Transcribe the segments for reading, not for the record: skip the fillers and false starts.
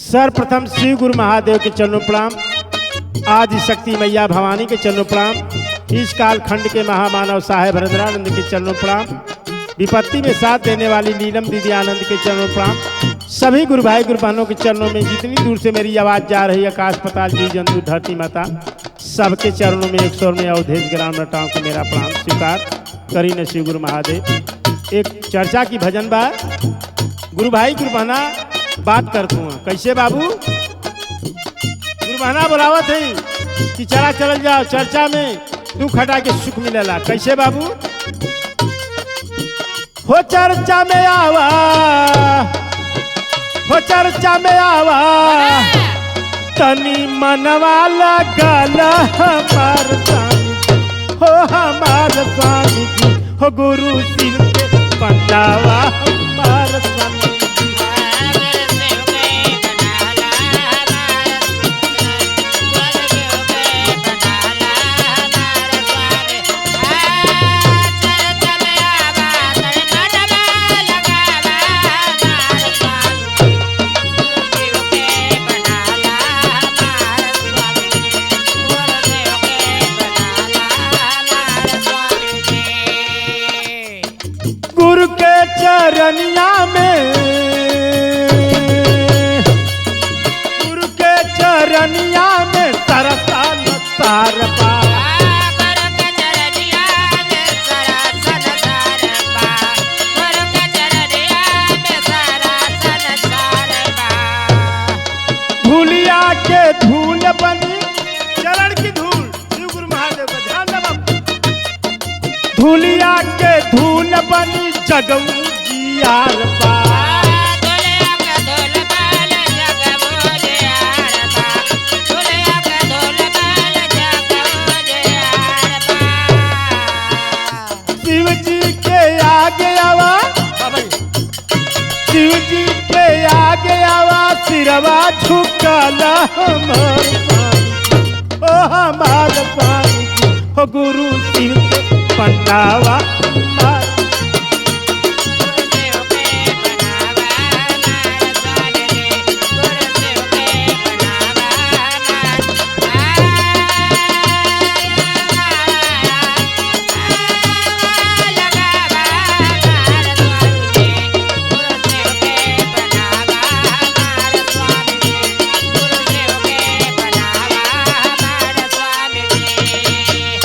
सर्वप्रथम श्री गुरु महादेव के चरणों प्रणाम। आदि शक्ति मैया भवानी के चरणों प्रणाम। इस कालखंड के महामानव साहेब हरेंद्रानंद के चरणों प्रणाम। विपत्ति में साथ देने वाली नीलम दीदी आनंद के चरणों प्रणाम। सभी गुरु भाई गुरु बहनों के चरणों में जितनी दूर से मेरी आवाज़ जा रही है, आकाश पताल जीव जंतु धरती माता सबके चरणों में एक स्वर में अवधेश ग्राम रटाओं को मेरा प्रणाम स्वीकार करी न शिव गुरु महादेव। एक चर्चा की भजन बा, गुरु भाई गुरु बहना बात करतू कैसे बाबू। गुरु बहना बोलावत है कि चला चल जाओ चर्चा में, दुख हटा के सुख मिलेला। कैसे बाबू हो चर्चा में आवा, हो चर्चा में आवा, तनी मनवा लगल हमार स्वामी हो, हमार स्वामी जी हो, गुरु शिव के पंडावा हमार स्वामी जी। गुरु के चरनिया में, गुरु के चरनिया में सरसन सारपा, गुरु के चरनिया में सरसन सारपा, गुरु के चरनिया में सरसन सारपा। धूलिया के धूल बनी चरण की धूल, शिव गुरु महादेव का ध्यान दबा। धूलिया के धूल बनी जगऊ जियार पा, धूलिया के धूल बनी जगऊ जियार पा, धूलिया के धूल बनी जगऊ जियार पा। शिव जी के आगे आवा, शिव जी के आगे आवा, सिरवा झुकल हमार स्वामी ओ, हमार स्वामी जी हो, गुरु शिव के पंडावा हमार।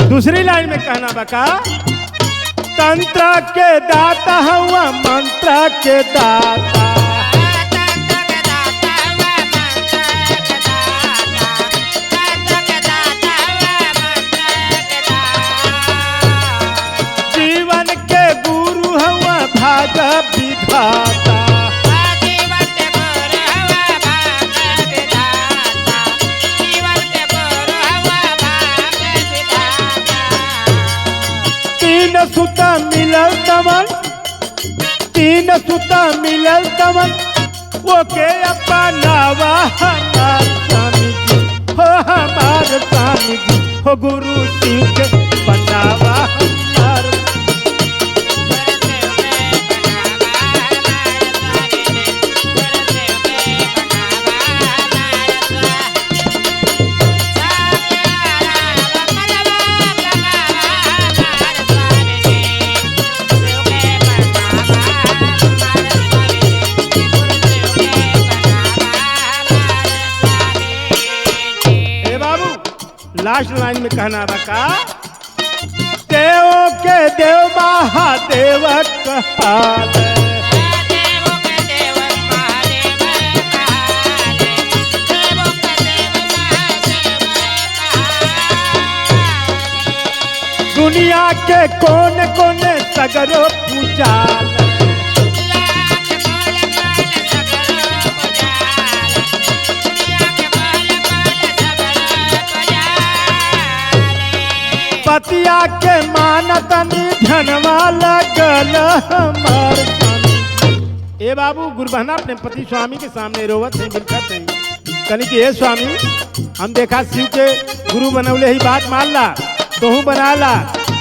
दूसरी लाइन में कहना बका, तंत्र के दाता हुआ मंत्र के दाता, जीवन के गुरु हुआ भाग विधाता, तीन सुता मिलल तमन, तीन सुता मिलल तमन, वो के अपनावा हमार स्वामी जी हो, हमार स्वामी जी हो, गुरु शिव के बनावा हमार। लास्ट लाइन में कहना बका, देवों के देव महादेव कहाले, देवों के देव महादेव कहाले, देवों के देव महादेव कहाले। दुनिया के कोने कोने सगरो पूजाल, पतिया के मानतनी धनवा लगल हमार स्वामी। ए बाबू गुरु बहना अपने पति स्वामी के सामने रोवत है, बिलखत है, कनी कि हे स्वामी हम देखा शिव के गुरु बनौले ही बात मान ला, तोहू बना ला,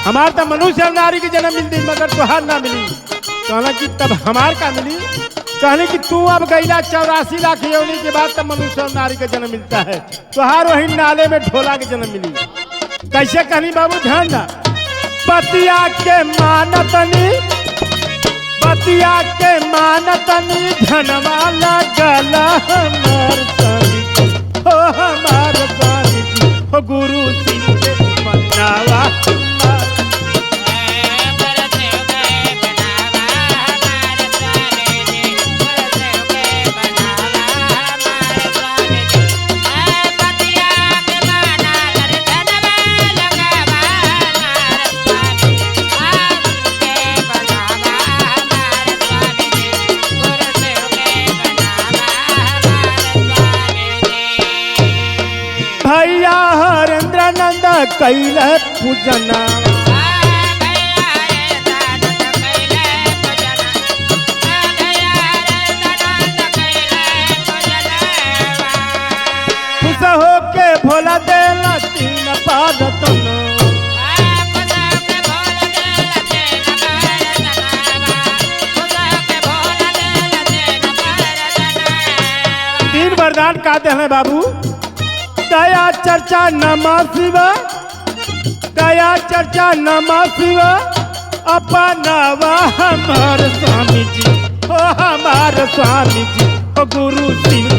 हमार तो मनुष्य नारी के जन्म मिलती मगर तोहार ना मिली। कहला कि तब हमार का मिली, कहने कि तू अब गैला 84 लाख योनि के बाद तब मनुष्य और नारी का जन्म मिलता है, तुहार वही नाले में ढोला के जन्म मिली। कैसे कहनी बाबू ध्यान दा, पतिया के मानतनी, पतिया के मानतनी, धनवा लगल हमार स्वामी जी, हो हमार स्वामी जी, हो गुरु सिंह के मनावा भैया हरेंद्रानंद कैल पूजना। खुश होके भोला देला 3 पाद तन, 3 वरदान का देले बाबू, दया चर्चा नमः शिवा, दया चर्चा नमः शिवा, अपनावा हमार स्वामी जी, ओ हमार स्वामी जी, ओ गुरु सिंह